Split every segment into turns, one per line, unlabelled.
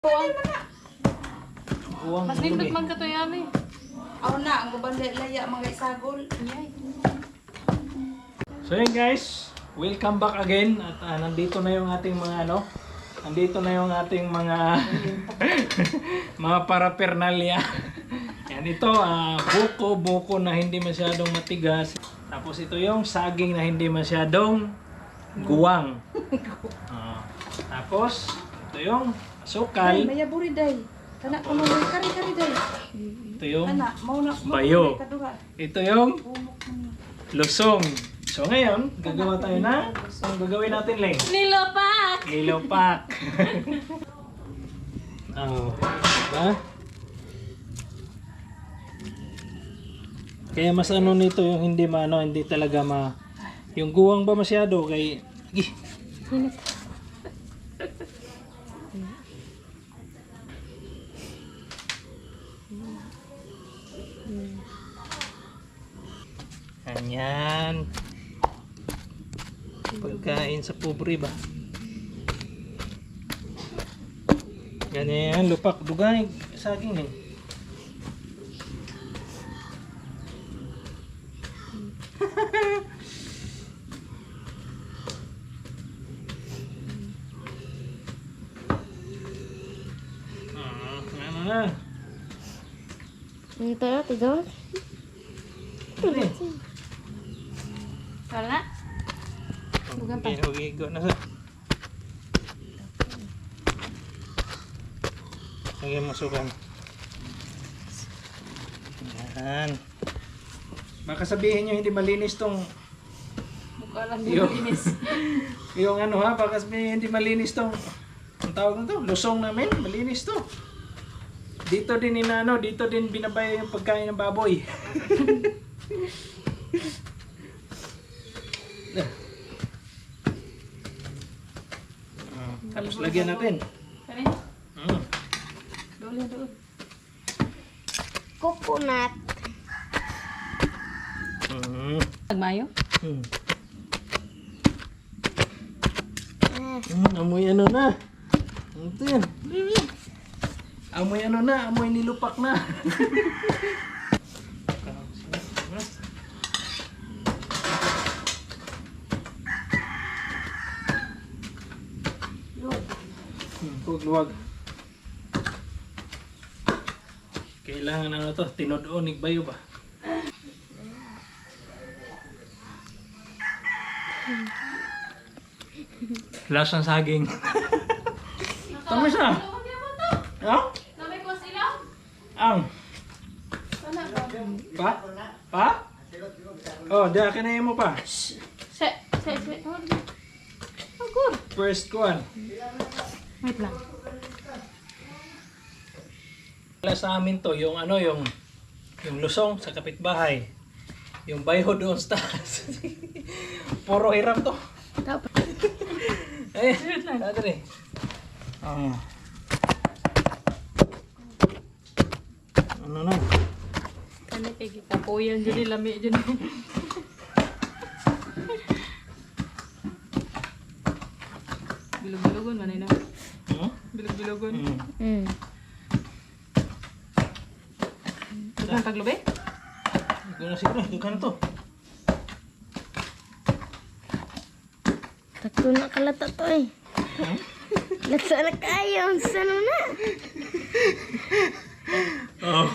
Uwang
Mas nindot man ka to yami.
Aw na, ang gubandaya mga isagol.
So yun guys, welcome back again at nandito na yung ating mga nandito na yung ating mga mga paraphernalia. Yan ito, buko na hindi masyadong matigas. Tapos ito yung saging na hindi masyadong guwang. Tapos ito yung asukal.
Day, mayaburi day. Kana ko mo kari-kari day.
Ito yung
Ana, mauna
bayo.
kaduha.
Ito yung lusong. So ngayon, gagawa tayo na. Ang gagawin natin, Leng?
Nilopak!
Nilopak. Oh, diba? Kaya mas ano nito yung hindi hindi talaga yung guwang ba masyado kay Ganyan. Pagkain sa pobre ba? Ganyan, lupak, dugay, saging eh. Ano na?
Ito na, tigaw.
Ano eh?
Wala na? Bukan pa.
Higo na sa. Lagyan mo sukan. Yan. Baka sabihin nyo hindi malinis tong
Mukha lang din malinis.
yung baka sabihin hindi malinis tong ang tawag nito, lusong namin, malinis to. Dito din dito din binabay yung pagkain ng baboy. Tapos lagyan natin.
Kani? Doon.
Coconut.
Nagmayo?
Amoy ano na. Ito yan. Amoy nilupak na. Luwag. Kailangan to, tinod-onig bayo ba? Lasang saging. Tama siya. Ha?
Namay ko sila?
Ang.
Sana ba?
Pa? Oh, di kinain mo pa.
Se. Agur.
First one.
Wait lang.
Wala sa amin to, yung yung lusong sa kapitbahay. Yung bayho doon sa taas. Puro hiram to. Eh, dadre. Ano na?
Kani kay kapoyan dyan lami dyan. Bilog-bilogon man na. Bilog-bilogon. Ang taglobe?
Ito na siguro, ito na to.
Tatlo na kalata to eh. Lasa na kayo. Saan na?
Oh.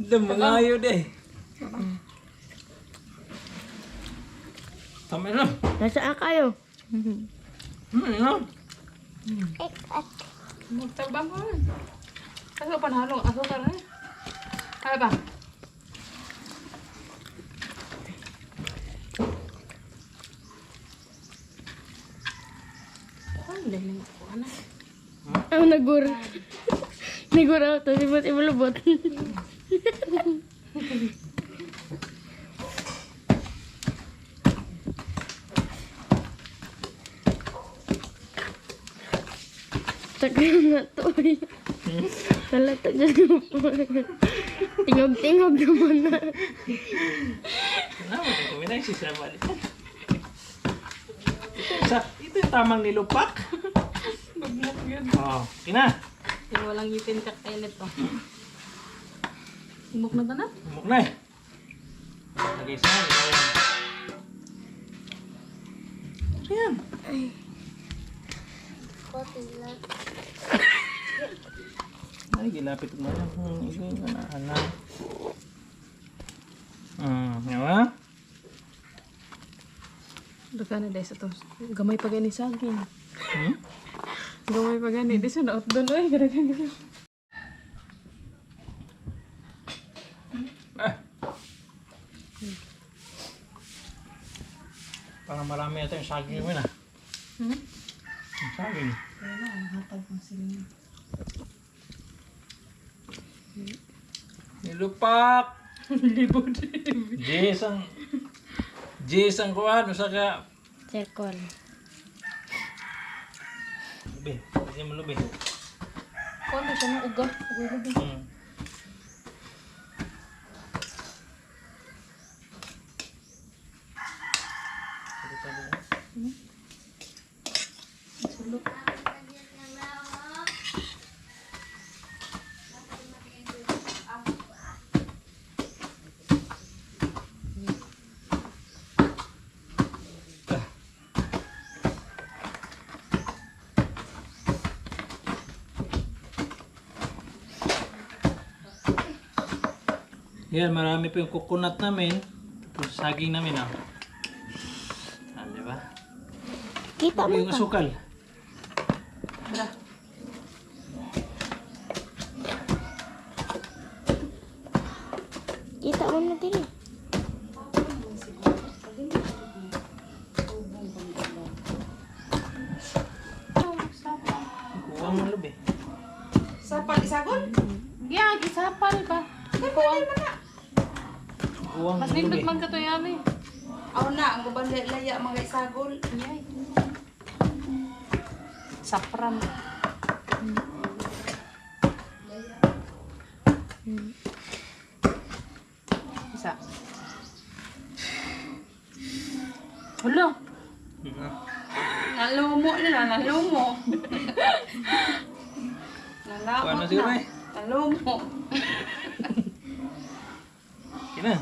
Mangayo deh. Tama na.
Nasaan kayo?
Ano?
Magtabang ko. Kaso panhalong asukal na. Ano ba?
Ang nagur. Nagur ako to. Sibot lubot. Takal na to eh. Talata dyan po. Tingog-tingog naman na.
Kenapa nih? Kuminay si Sama. Ito yung tamang nilupak. Oh, okay na.
Yung walang ngipin kakainit to. Imok na tanan?
Umok na eh. Lagay sa ayan.
Ayan.
Ay, gilapit mo lang. Igay ka na, anak. Yan ba?
Duka na dahil sa to. Gamay pa gani saging.
Hmm?
Gamay pa gani. Di sa naot doon. Ay, garagan gani.
Ah. Parang marami ito yung saging mo na.
Hmm?
Yung saging.
Kaya na, hatag ng siling.
Nilupak!
Libod.
Jis ang kuhan. Usa ka.
Sekol.
Lubi. Kasi mo lubi.
Kung ano siya ng uga. Uga.
Hmm.
Sulok.
Yan, marami pa yung coconut namin. Tapos saging namin ah. Di ba?
Kita
Ano
mo
yung
ka.
asukal?
Tara.
Kita mo na din.
Kuha mo lubi.
Sapal isagol?
Yeah, gisapal pa.
Kapalin mo na.
Kuha mo
Mas nindot
lubi.
man ka to yan eh.
Aw na, ang gubanda laya mga isagol.
Yay. Sapran. Isa. Hulo.
Nalumo nila, nalumo.
Kuha
Nalamot
na siguro eh.
Nalumo.
Kina.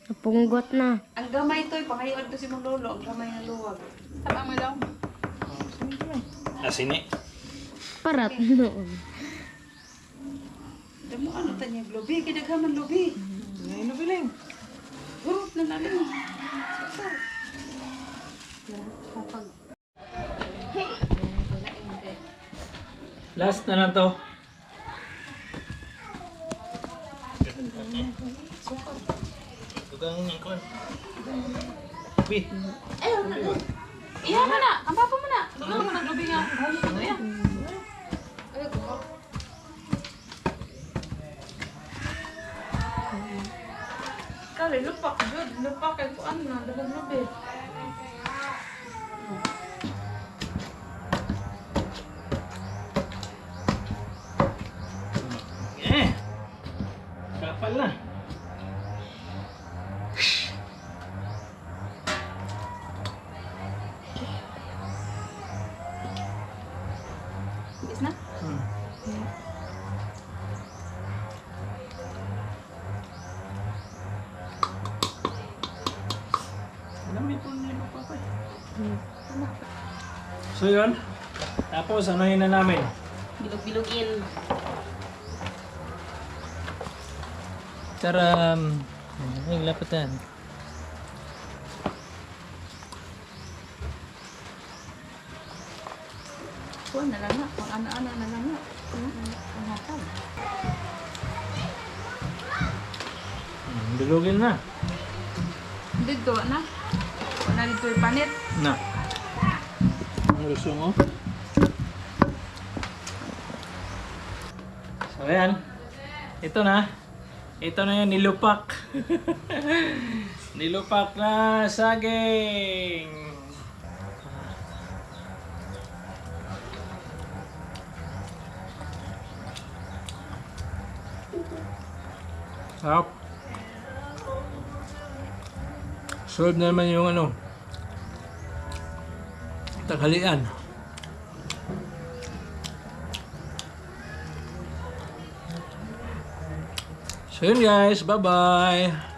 Napunggot na.
Ang gamay to, pangayon to si mong lolo, ang gamay na luwag.
Tama mo daw.
Asini.
Parat noon.
Damo ano tanya lubi, kidaghaman lubi.
Ngayon lubiling.
Hurot na namin.
Last na lang to. Tugang yung kuhan. Bi.
Iya mo na. Ang papa mo na. Ano mo naglubi nga. Ano yan? Kali, lupak. Good. Lupak. Kaya ko ano na. Dalang lubi.
Eh. Kapal na.
Is na?
So yun. Tapos anuhin na namin.
Bilog-bilogin.
Taram. Ay, lapatan.
Kuha na lang na. Kung ano-ano na lang na. Ang hatag.
Bilugin na.
Dito na. Wala dito yung panit.
Na. Ang gusto mo? So ayan. Ito na. Ito na yung nilupak. Nilupak na saging. Sarap. Solve na naman yung ano. Tanghalian. So yun guys, bye-bye.